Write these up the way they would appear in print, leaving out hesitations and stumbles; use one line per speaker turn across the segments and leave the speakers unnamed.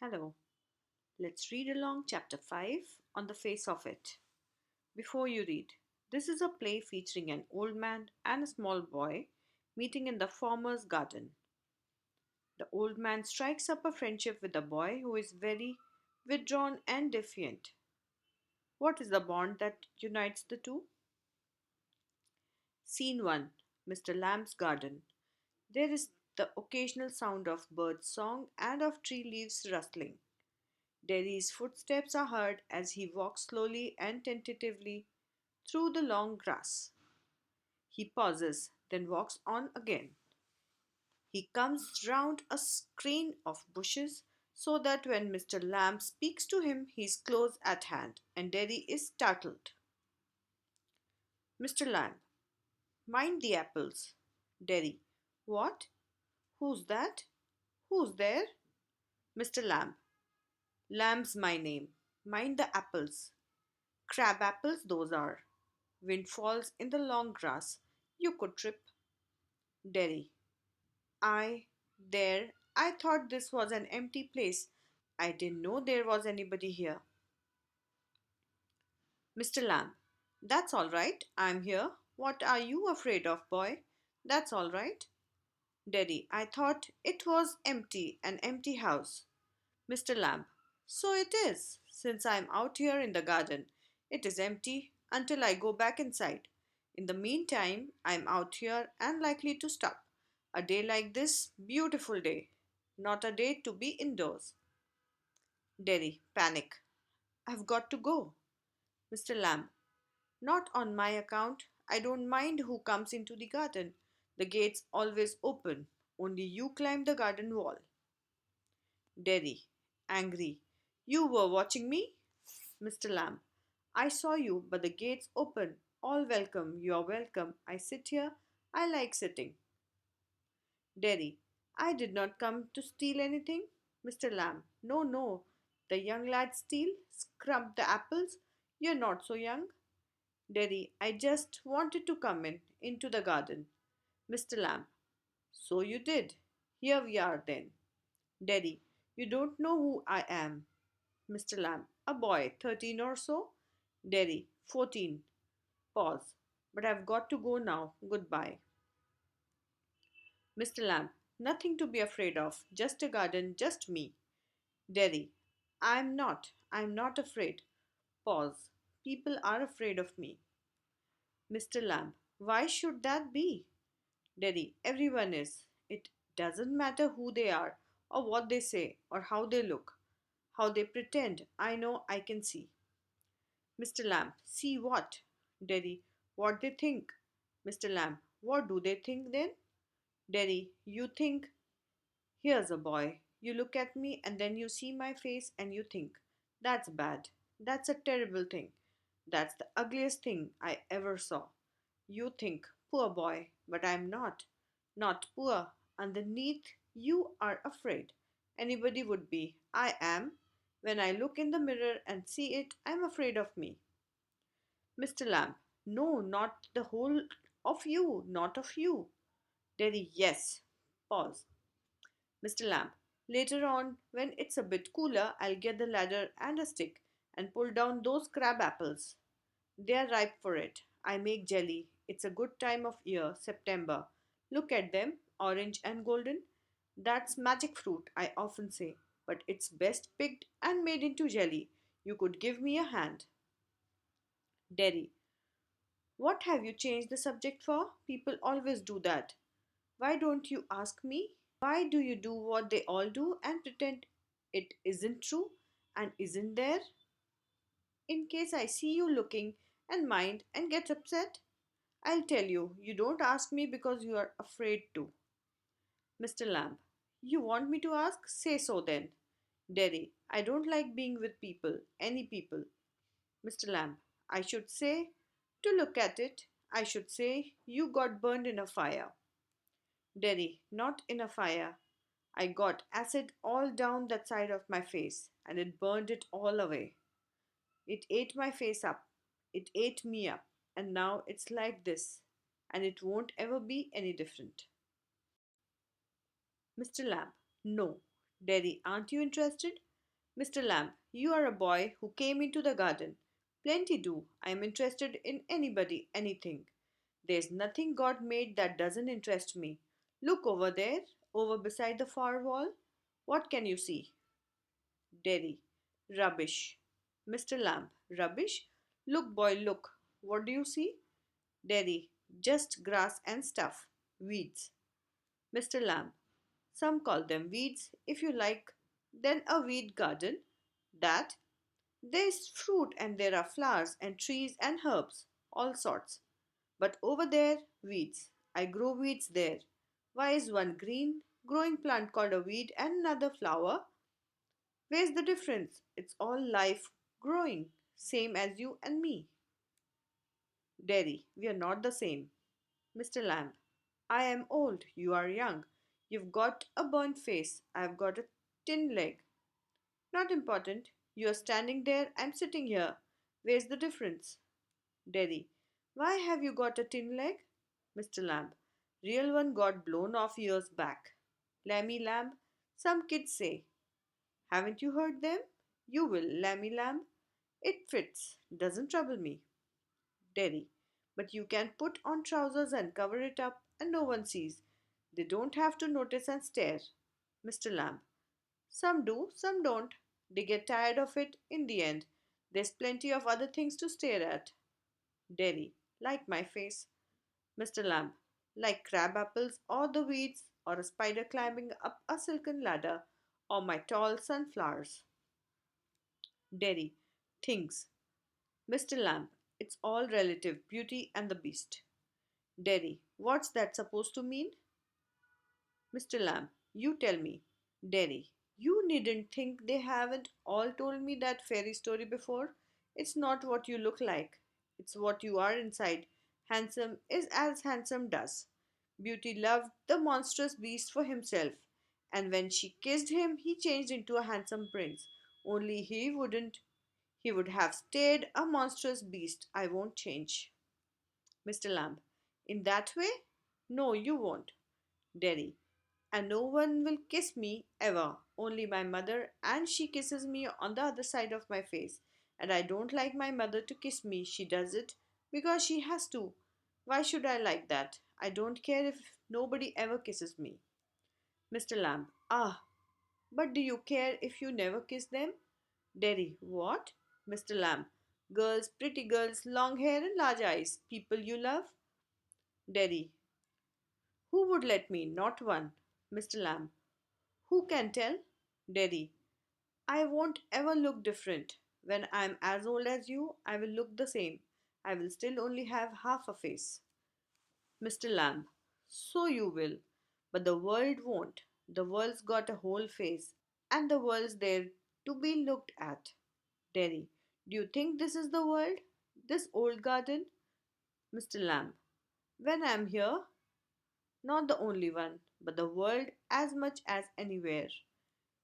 Hello, let's read along chapter 5 on the face of it. Before you read, this is a play featuring an old man and a small boy meeting in the farmer's garden. The old man strikes up a friendship with the boy who is very withdrawn and defiant. What is the bond that unites the two? Scene 1, Mr. Lamb's garden. There is the occasional sound of birds' song and of tree leaves rustling. Derry's footsteps are heard as he walks slowly and tentatively through the long grass. He pauses, then walks on again. He comes round a screen of bushes so that when Mr. Lamb speaks to him, he is close at hand, and Derry is startled. Mr. Lamb, mind the apples. Derry, what? Who's that? Who's there? Mr. Lamb, Lamb's my name. Mind the apples. Crab apples, those are. Wind falls in the long grass. You could trip. Derry. There. I thought this was an empty place. I didn't know there was anybody here. Mr. Lamb. That's all right. I'm here. What are you afraid of, boy? That's all right. Derry. I thought it was empty, an empty house. Mr. Lamb. So it is, since I'm out here in the garden. It is empty until I go back inside. In the meantime, I'm out here and likely to stop. A day like this, beautiful day. Not a day to be indoors. Derry, panic. I've got to go. Mr. Lamb, not on my account. I don't mind who comes into the garden. The gate's always open. Only you climb the garden wall. Derry, angry. You were watching me? Mr. Lamb, I saw you, but the gate's open. All welcome, you are welcome. I sit here. I like sitting. Derry, I did not come to steal anything. Mr. Lamb, no, no. The young lad steal, scrub the apples. You're not so young. Derry, I just wanted to come into the garden. Mr. Lamb, so you did. Here we are then. Derry, you don't know who I am. Mr. Lamb, a boy, 13 or so. Derry, 14. Pause. But I've got to go now. Goodbye. Mr. Lamb, nothing to be afraid of. Just a garden, just me. Derry, I'm not afraid. Pause. People are afraid of me. Mr. Lamb, why should that be? Derry, everyone is. It doesn't matter who they are, or what they say, or how they look, how they pretend. I know I can see. Mr. Lamb, see what? Derry, what they think. Mr. Lamb, what do they think then? Derry, you think, here's a boy. You look at me and then you see my face and you think, that's bad. That's a terrible thing. That's the ugliest thing I ever saw. You think, poor boy, but I'm not. Not poor. Underneath, you are afraid. Anybody would be. I am. When I look in the mirror and see it, I'm afraid of me. Mr. Lamb, no, not the whole of you, not of you. Derry, yes. Pause. Mr. Lamb, later on, when it's a bit cooler, I'll get the ladder and a stick and pull down those crab apples. They are ripe for it. I make jelly. It's a good time of year, September. Look at them, orange and golden. That's magic fruit, I often say, but it's best picked and made into jelly. You could give me a hand. Derry, what have you changed the subject for? People always do that. Why don't you ask me? Why do you do what they all do and pretend it isn't true and isn't there? In case I see you looking and mind and get upset, I'll tell you, you don't ask me because you are afraid to. Mr. Lamb, you want me to ask? Say so then. Derry, I don't like being with people, any people. Mr. Lamb, I should say, to look at it, I should say you got burned in a fire. Derry, not in a fire. I got acid all down that side of my face and it burned it all away. It ate my face up. It ate me up. And now it's like this. And it won't ever be any different. Mr. Lamb, no. Derry, aren't you interested? Mr. Lamb, you are a boy who came into the garden. Plenty do. I am interested in anybody, anything. There's nothing God made that doesn't interest me. Look over there, over beside the far wall. What can you see? Derry. Rubbish. Mr. Lamb. Rubbish? Look, boy, look. What do you see? Derry. Just grass and stuff. Weeds. Mr. Lamb. Some call them weeds, if you like. Then a weed garden. That there's fruit and there are flowers and trees and herbs, all sorts. But over there, weeds. I grow weeds there. Why is one green, growing plant called a weed and another flower? Where's the difference? It's all life growing, same as you and me. Derry, we are not the same. Mr. Lamb, I am old, you are young. You've got a burnt face, I've got a tin leg. Not important. You are standing there, I'm sitting here. Where's the difference? Derry, why have you got a tin leg? Mr. Lamb, real one got blown off years back. Lammy lamb, some kids say. Haven't you heard them? You will, lammy lamb. It fits, doesn't trouble me. Derry, but you can put on trousers and cover it up, and no one sees. They don't have to notice and stare. Mr. Lamb, some do, some don't. They get tired of it in the end. There's plenty of other things to stare at. Derry, like my face. Mr. Lamb, like crab apples or the weeds or a spider climbing up a silken ladder or my tall sunflowers. Derry, things. Mr. Lamb, it's all relative, Beauty and the Beast. Derry, what's that supposed to mean? Mr. Lamb, you tell me. Derry, you needn't think they haven't all told me that fairy story before. It's not what you look like, it's what you are inside. Handsome is as handsome does. Beauty loved the monstrous beast for himself, and when she kissed him, he changed into a handsome prince. Only he wouldn't. He would have stayed a monstrous beast. I won't change. Mr. Lamb, in that way? No, you won't. Derry, and no one will kiss me ever, only my mother, and she kisses me on the other side of my face. And I don't like my mother to kiss me. She does it because she has to. Why should I like that? I don't care if nobody ever kisses me. Mr. Lamb, ah, but do you care if you never kiss them? Derry, what? Mr. Lamb, girls, pretty girls, long hair and large eyes, people you love? Derry, who would let me? Not one. Mr. Lamb, who can tell? Derry, I won't ever look different. When I'm as old as you, I will look the same. I will still only have half a face. Mr. Lamb, so you will. But the world won't. The world's got a whole face, and the world's there to be looked at. Derry, do you think this is the world? This old garden? Mr. Lamb, when I'm here, not the only one, but the world as much as anywhere.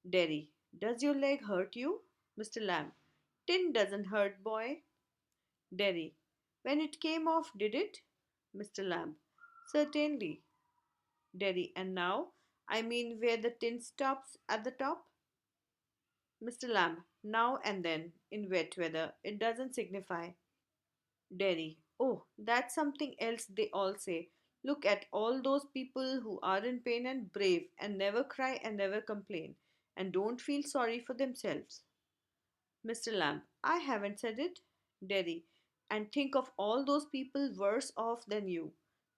Derry, does your leg hurt you? Mr. Lamb, tin doesn't hurt, boy. Derry, when it came off, did it? Mr. Lamb, certainly. Derry, and now? I mean, where the tin stops at the top? Mr. Lamb, now and then, in wet weather, it doesn't signify. Derry, oh, that's something else they all say. Look at all those people who are in pain and brave and never cry and never complain and don't feel sorry for themselves. Mr. Lamb, I haven't said it. Derry, and think of all those people worse off than you.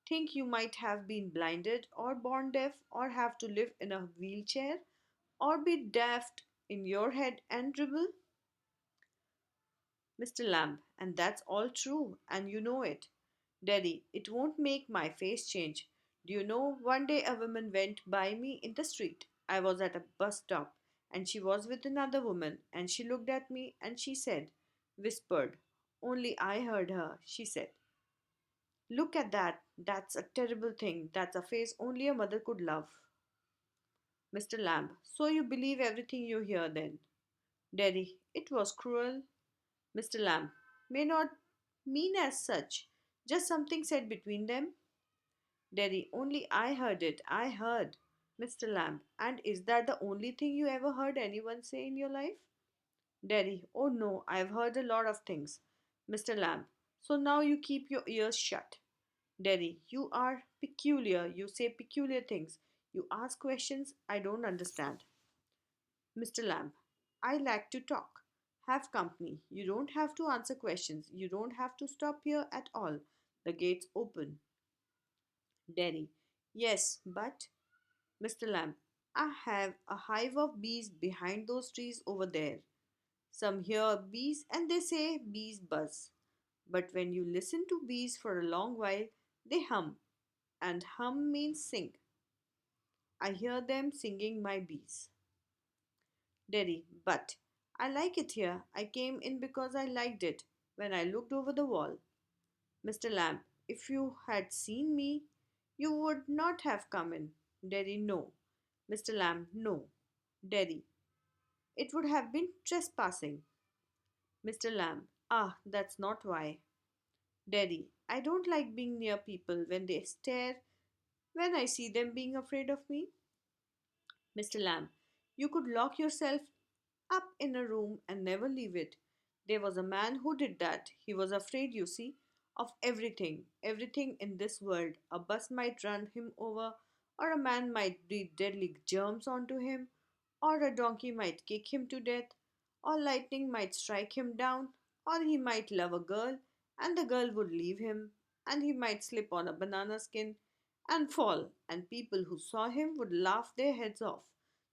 Think you might have been blinded or born deaf or have to live in a wheelchair or be daft in your head and dribble? Mr. Lamb, and that's all true, and you know it. Derry, it won't make my face change. Do you know, one day a woman went by me in the street. I was at a bus stop, and she was with another woman, and she looked at me and she said, whispered, only I heard her, she said, look at that, that's a terrible thing, that's a face only a mother could love. Mr. Lamb, so you believe everything you hear then? Derry, it was cruel. Mr. Lamb, may not mean as such, just something said between them. Derry, only I heard it, I heard. Mr. Lamb, and is that the only thing you ever heard anyone say in your life? Derry, oh no, I've heard a lot of things. Mr. Lamb, so now you keep your ears shut. Derry, you are peculiar. You say peculiar things. You ask questions I don't understand. Mr. Lamb, I like to talk. Have company. You don't have to answer questions. You don't have to stop here at all. The gates open. Derry, yes, but Mr. Lamb, I have a hive of bees behind those trees over there. Some hear bees and they say bees buzz. But when you listen to bees for a long while, they hum, and hum means sing. I hear them singing my bees. Derry, but I like it here. I came in because I liked it when I looked over the wall. Mr. Lamb, if you had seen me, you would not have come in. Derry, no. Mr. Lamb, no. Derry, it would have been trespassing. Mr. Lamb, ah, that's not why. Derry, I don't like being near people when they stare, when I see them being afraid of me. Mr. Lamb, you could lock yourself up in a room and never leave it. There was a man who did that. He was afraid, you see, of everything, everything in this world. A bus might run him over, or a man might breathe deadly germs onto him, or a donkey might kick him to death, or lightning might strike him down, or he might love a girl and the girl would leave him, and he might slip on a banana skin and fall, and people who saw him would laugh their heads off.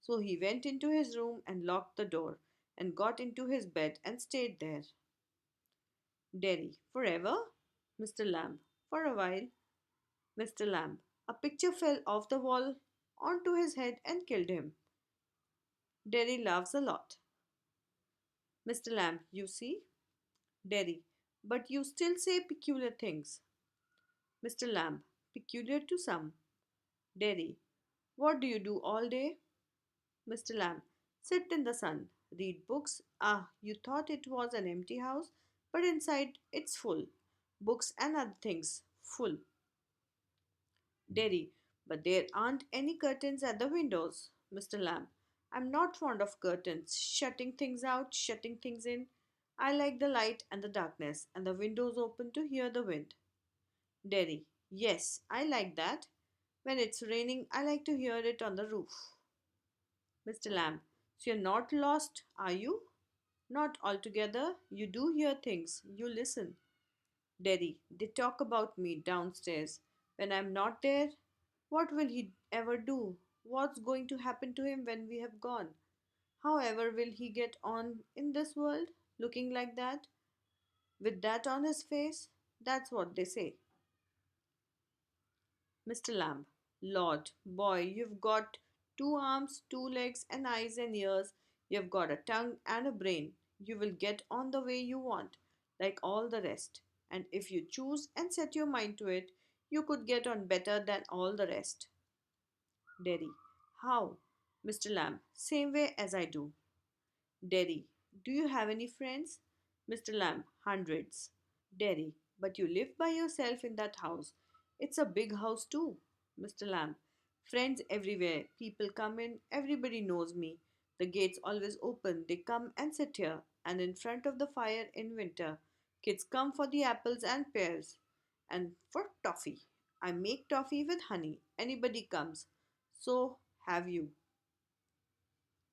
So he went into his room and locked the door and got into his bed and stayed there. Derry, forever? Mr. Lamb, for a while. Mr. Lamb, a picture fell off the wall onto his head and killed him. Derry laughs a lot. Mr. Lamb, you see? Derry, but you still say peculiar things. Mr. Lamb, peculiar to some. Derry, what do you do all day? Mr. Lamb, sit in the sun, read books. Ah, you thought it was an empty house, but inside it's full. Books and other things, full. Derry, but there aren't any curtains at the windows. Mr. Lamb, I'm not fond of curtains, shutting things out, shutting things in. I like the light and the darkness, and the windows open to hear the wind. Derry, yes, I like that. When it's raining, I like to hear it on the roof. Mr. Lamb, so you're not lost, are you? Not altogether. You do hear things. You listen. Derry, they talk about me downstairs. When I'm not there, what will he ever do? What's going to happen to him when we have gone? However, will he get on in this world looking like that? With that on his face? That's what they say. Mr. Lamb, Lord, boy, you've got two arms, two legs, and eyes and ears. You've got a tongue and a brain. You will get on the way you want, like all the rest. And if you choose and set your mind to it, you could get on better than all the rest. Derry, how? Mr. Lamb, same way as I do. Derry, do you have any friends? Mr. Lamb, hundreds. Derry, but you live by yourself in that house. It's a big house too. Mr. Lamb, friends everywhere. People come in, everybody knows me. The gate's always open. They come and sit here, and in front of the fire in winter. Kids come for the apples and pears, and for toffee. I make toffee with honey. Anybody comes. So have you.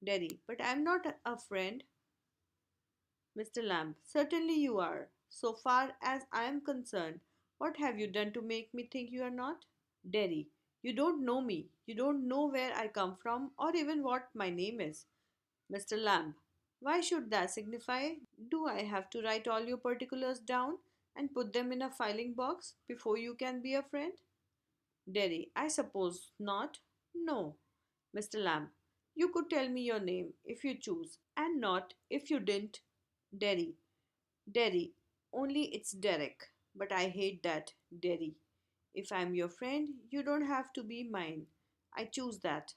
Derry, but I'm not a friend. Mr. Lamb, certainly you are. So far as I am concerned, what have you done to make me think you are not? Derry, you don't know me. You don't know where I come from or even what my name is. Mr. Lamb, why should that signify? Do I have to write all your particulars down and put them in a filing box before you can be a friend? Derry, I suppose not. No. Mr. Lamb, you could tell me your name if you choose, and not if you didn't. Derry, Derry, only it's Derek. But I hate that, Derry. If I'm your friend, you don't have to be mine. I choose that.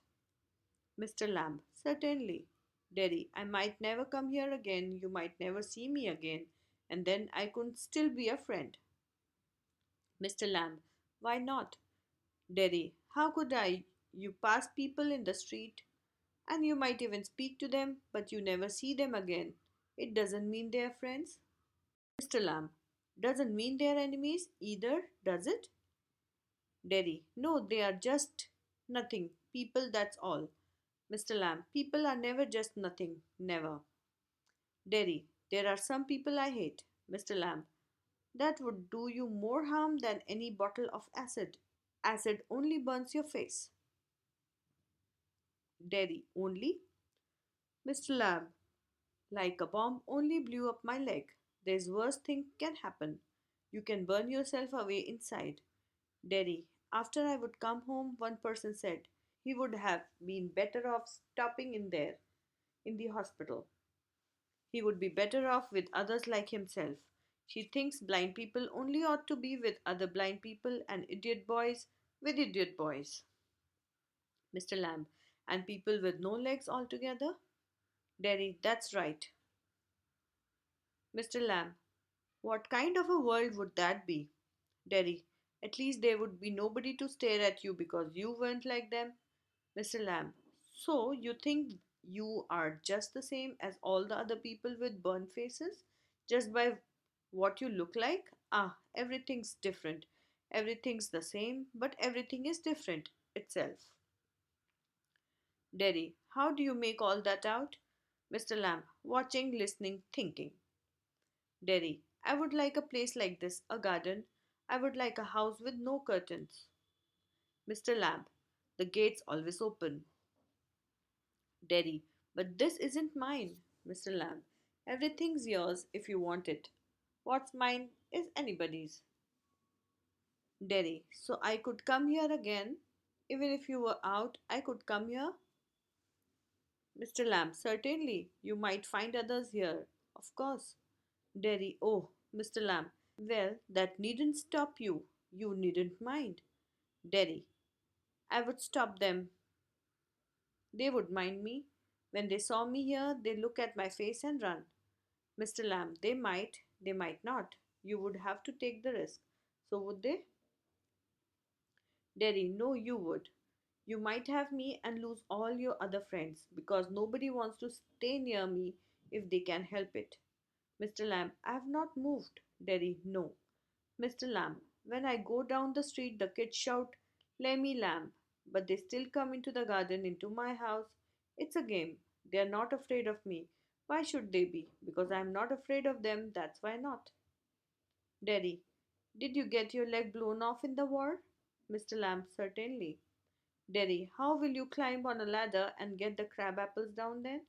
Mr. Lamb, certainly. Derry, I might never come here again, you might never see me again, and then I could still be a friend. Mr. Lamb, why not? Derry, how could I? You pass people in the street, and you might even speak to them, but you never see them again. It doesn't mean they are friends. Mr. Lamb, doesn't mean they are enemies either, does it? Derry, no, they are just nothing. People, that's all. Mr. Lamb, people are never just nothing. Never. Derry, there are some people I hate. Mr. Lamb, that would do you more harm than any bottle of acid. Acid only burns your face. Derry, only? Mr. Lamb, like a bomb only blew up my leg. There's worse thing can happen. You can burn yourself away inside. Derry, after I would come home, one person said he would have been better off stopping in there, in the hospital. He would be better off with others like himself. She thinks blind people only ought to be with other blind people and idiot boys with idiot boys. Mr. Lamb, and people with no legs altogether? Derry, that's right. Mr. Lamb, what kind of a world would that be? Derry, at least there would be nobody to stare at you because you weren't like them. Mr. Lamb, so you think you are just the same as all the other people with burnt faces? Just by what you look like? Ah, everything's different. Everything's the same, but everything is different itself. Derry, how do you make all that out? Mr. Lamb, watching, listening, thinking. Derry, I would like a place like this, a garden. I would like a house with no curtains. Mr. Lamb, the gate's always open. Derry, but this isn't mine. Mr. Lamb, everything's yours if you want it. What's mine is anybody's. Derry, so I could come here again? Even if you were out, I could come here? Mr. Lamb, certainly. You might find others here. Of course. Derry, oh, Mr. Lamb, well, that needn't stop you. You needn't mind. Derry, I would stop them. They would mind me. When they saw me here, they look at my face and run. Mr. Lamb, they might not. You would have to take the risk. So would they? Derry, no, you would. You might have me and lose all your other friends because nobody wants to stay near me if they can help it. Mr. Lamb, I have not moved. Derry, no. Mr. Lamb, when I go down the street, the kids shout, Lemmy Lamb, but they still come into the garden, into my house. It's a game. They are not afraid of me. Why should they be? Because I am not afraid of them, that's why not. Derry, did you get your leg blown off in the war? Mr. Lamb, certainly. Derry, how will you climb on a ladder and get the crab apples down then?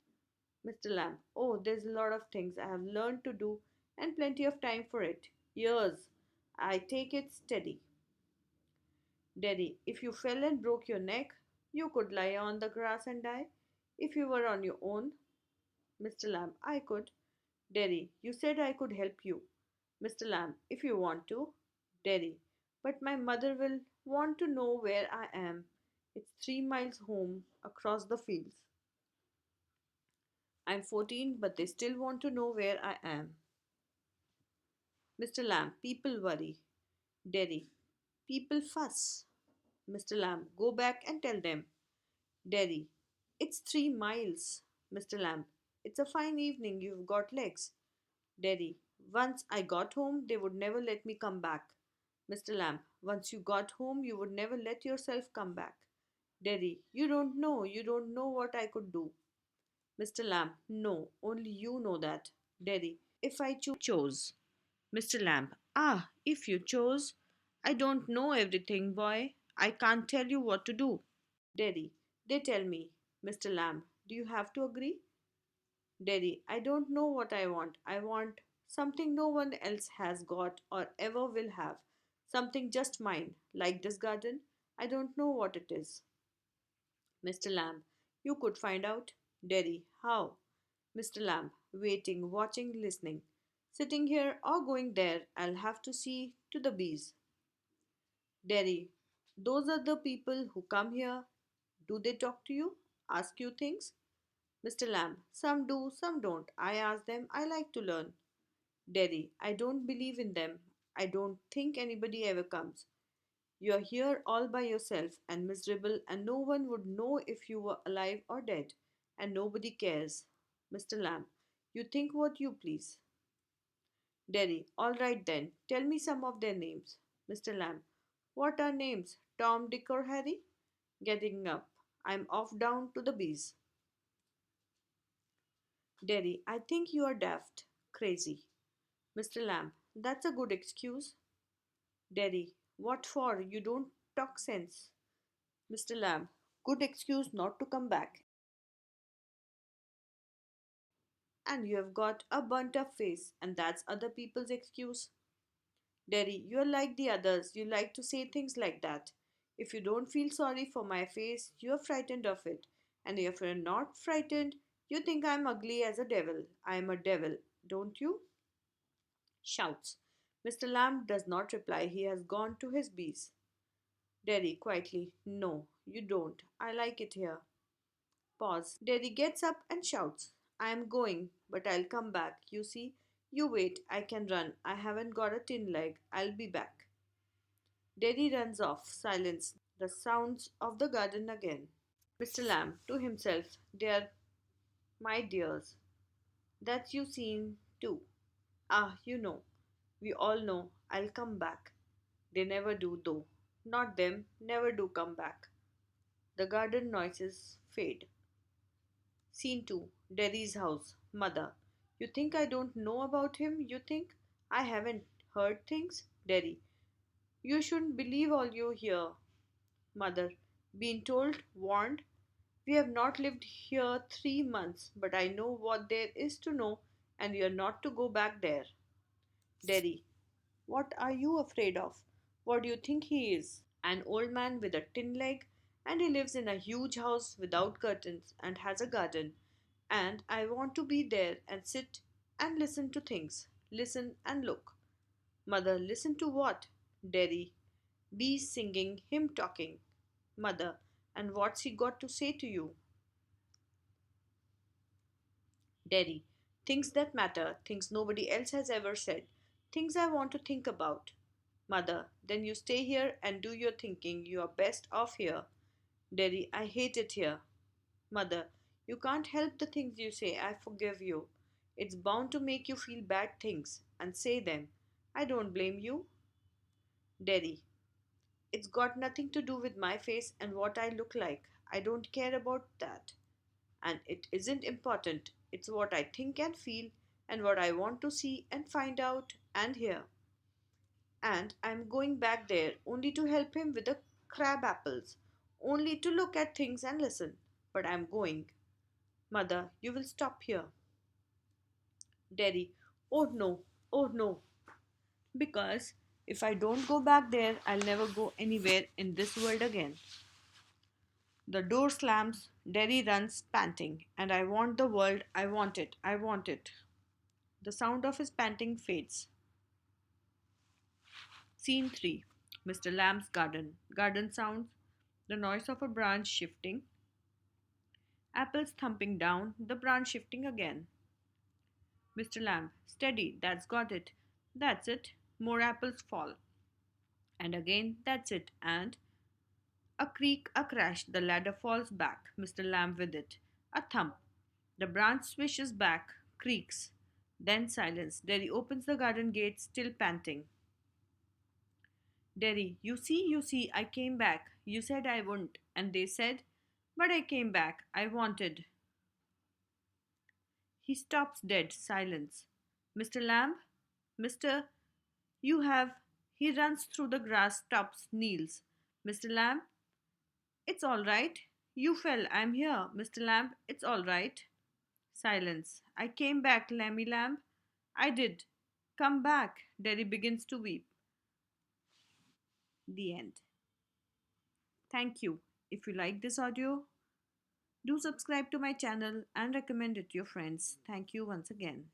Mr. Lamb, oh, there's a lot of things I have learned to do and plenty of time for it. Years. I take it steady. Derry, if you fell and broke your neck, you could lie on the grass and die. If you were on your own, Mr. Lamb, I could. Derry, you said I could help you. Mr. Lamb, if you want to. Derry, but my mother will want to know where I am. It's 3 miles home across the fields. I'm 14, but they still want to know where I am. Mr. Lamb, people worry. Derry, people fuss. Mr. Lamb, go back and tell them. Derry, it's 3 miles. Mr. Lamb, it's a fine evening, you've got legs. Derry, once I got home, they would never let me come back. Mr. Lamb, once you got home, you would never let yourself come back. Derry, you don't know what I could do. Mr. Lamb, no, only you know that. Derry, if I chose. Mr. Lamb, ah, if you chose. I don't know everything, boy. I can't tell you what to do. Derry, they tell me. Mr. Lamb, do you have to agree? Derry, I don't know what I want. I want something no one else has got or ever will have. Something just mine, like this garden. I don't know what it is. Mr. Lamb, you could find out. Derry, how? Mr. Lamb, waiting, watching, listening. Sitting here or going there, I'll have to see to the bees. Derry, those are the people who come here. Do they talk to you? Ask you things? Mr. Lamb, some do, some don't. I ask them, I like to learn. Derry, I don't believe in them. I don't think anybody ever comes. You are here all by yourself and miserable, and no one would know if you were alive or dead, and nobody cares. Mr. Lamb, You think what you please. Derry, all right then, tell me some of their names. Mr. Lamb, what are names? Tom, Dick, or Harry? Getting up. I'm off down to the bees. Derry, I think you are daft. Crazy. Mr. Lamb, that's a good excuse. Derry, what for? You don't talk sense. Mr. Lamb, good excuse not to come back. And you have got a burnt up face, and that's other people's excuse. Derry, you're like the others. You like to say things like that. If you don't feel sorry for my face, you're frightened of it. And if you're not frightened, you think I'm ugly as a devil. I'm a devil, don't you? Shouts. Mr. Lamb does not reply. He has gone to his bees. Derry quietly, no, you don't. I like it here. Pause. Derry gets up and shouts, I am going, but I'll come back. You see, you wait. I can run. I haven't got a tin leg. I'll be back. Derry runs off. Silence. The sounds of the garden again. Mr. Lamb to himself, dear, my dears, that's you seen too. Ah, you know, we all know I'll come back. They never do though. Not them, never do come back. The garden noises fade. Scene 2. Derry's house. Mother. You think I don't know about him? You think I haven't heard things? Derry. You shouldn't believe all you hear. Mother. Been told, warned. We have not lived here 3 months, but I know what there is to know, and we are not to go back there. Derry. What are you afraid of? What do you think he is? An old man with a tin leg, and he lives in a huge house without curtains and has a garden. And I want to be there and sit and listen to things. Listen and look. Mother, listen to what? Derry. Bees singing, him talking. Mother, and what's he got to say to you? Derry. Things that matter, things nobody else has ever said, things I want to think about. Mother, then you stay here and do your thinking. You are best off here. Derry, I hate it here. Mother, you can't help the things you say. I forgive you. It's bound to make you feel bad things and say them. I don't blame you. Derry, it's got nothing to do with my face and what I look like. I don't care about that. And it isn't important. It's what I think and feel and what I want to see and find out and hear. And I'm going back there only to help him with the crab apples, only to look at things and listen. But I'm going. Mother, you will stop here. Derry, oh no, oh no. Because if I don't go back there, I'll never go anywhere in this world again. The door slams, Derry runs panting, and I want the world, I want it, I want it. The sound of his panting fades. Scene 3. Mr. Lamb's garden. Garden sounds. The noise of a branch shifting. Apples thumping down, the branch shifting again. Mr. Lamb. Steady, that's got it. That's it. More apples fall. And again, that's it. And a creak, a crash, the ladder falls back, Mr. Lamb with it. A thump. The branch swishes back, creaks. Then silence. Derry opens the garden gate, still panting. Derry, you see, I came back. You said I wouldn't. And they said, but I came back. I wanted. He stops dead. Silence. Mr. Lamb? Mr. You have. He runs through the grass, stops, kneels. Mr. Lamb? It's all right. You fell. I'm here. Mr. Lamb, it's all right. Silence. I came back, Lammy Lamb. I did. Come back. Derry begins to weep. The end. Thank you. If you like this audio, do subscribe to my channel and recommend it to your friends. Thank you once again.